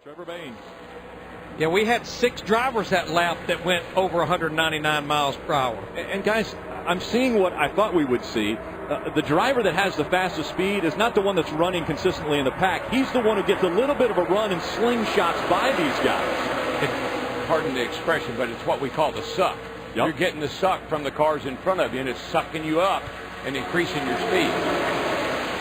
Trevor Baines. Yeah, we had 6 drivers that lap that went over 199 miles per hour. And guys, I'm seeing what I thought we would see. The driver that has the fastest speed is not the one that's running consistently in the pack. He's the one who gets a little bit of a run and slingshots by these guys. Pardon the expression, but it's what we call the suck. Yep. You're getting the suck from the cars in front of you, and it's sucking you up and increasing your speed.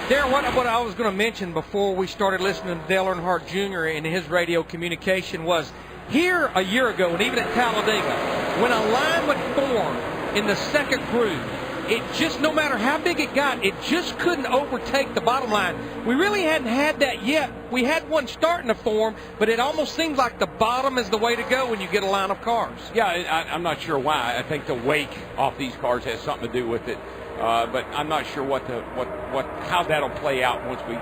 Darren, what I was going to mention before we started listening to Dale Earnhardt Jr. in his radio communication was, here a year ago, and even at Talladega, when a line would form in the second groove, it just, no matter how big it got, it just couldn't overtake the bottom line. We really hadn't had that yet. We had one starting to form, but it almost seems like the bottom is the way to go when you get a line of cars. Yeah, I'm not sure why. I think the wake off these cars has something to do with it, but I'm not sure how that'll play out once we,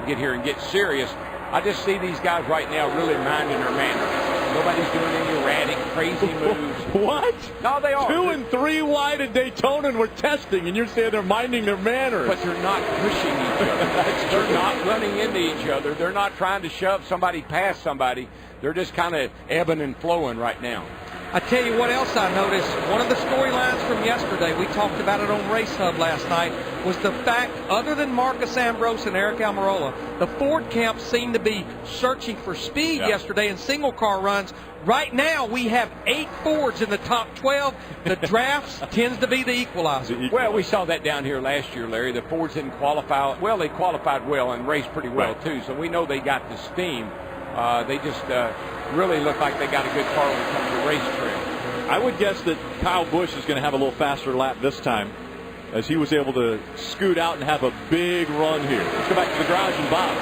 get here and get serious. I just see these guys right now really minding their manners. Nobody's doing any erratic, crazy moves. What? No, they are. 2 and 3 wide at Daytona, and we're testing, and you're saying they're minding their manners. But they're not pushing each other. They're not running into each other. They're not trying to shove somebody past somebody. They're just kind of ebbing and flowing right now. I tell you what else I noticed. One of the storylines from yesterday, we talked about it on Race Hub last night, was the fact, other than Marcus Ambrose and Eric Almirola, the Ford camp seemed to be searching for speed yesterday in single car runs. Right now, we have 8 Fords in the top 12. The drafts tends to be the equalizer. Well, we saw that down here last year, Larry. The Fords didn't qualify. Well, they qualified well and raced pretty well, too. So we know they got the steam. They just really look like they got a good car when it comes to race trail. I would guess that Kyle Busch is going to have a little faster lap this time, as he was able to scoot out and have a big run here. Let's go back to the garage and Bob.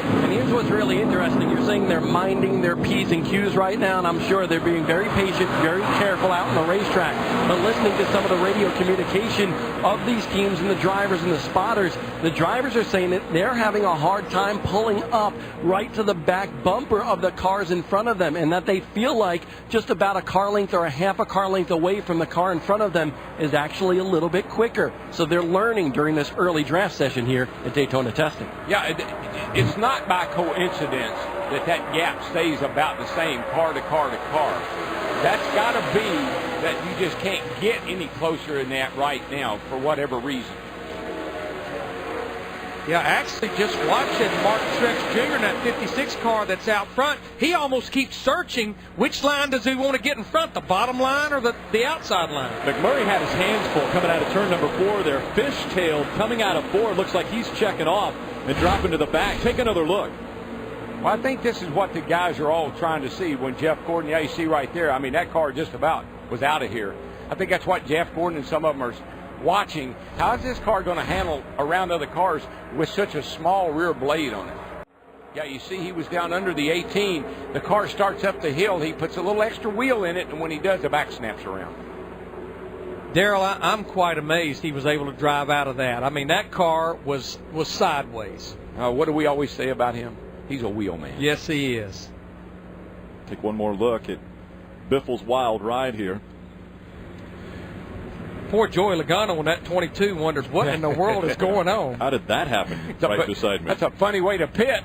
And here's what's really interesting. You're saying they're minding their P's and Q's right now, and I'm sure they're being very patient, very careful out on the racetrack. But listening to some of the radio communication of these teams and the drivers and the spotters, the drivers are saying that they're having a hard time pulling up right to the back bumper of the cars in front of them, and that they feel like just about a car length or a half a car length away from the car in front of them is actually a little bit quicker. So they're learning during this early draft session here at Daytona testing. Yeah, it's not by coincidence that gap stays about the same car to car to car. That's got to be that you just can't get any closer than that right now for whatever reason. Yeah, actually just watching Mark Truex Jr. in that 56 car that's out front, he almost keeps searching which line does he want to get in front, the bottom line or the outside line. McMurray had his hands full coming out of turn number 4 there. Fishtailed coming out of 4. Looks like he's checking off and dropping to the back. Take another look. Well, I think this is what the guys are all trying to see when Jeff Gordon, you see right there, I mean, that car just about was out of here. I think that's what Jeff Gordon and some of them are watching. How is this car going to handle around other cars with such a small rear blade on it? Yeah, you see he was down under the 18. The car starts up the hill. He puts a little extra wheel in it, and when he does, the back snaps around. Darrell, I'm quite amazed he was able to drive out of that. I mean, that car was sideways. What do we always say about him? He's a wheel man. Yes, he is. Take one more look at Biffle's wild ride here. Poor Joey Logano on that 22 wonders what in the world is going on. How did that happen right beside me? That's a funny way to pit.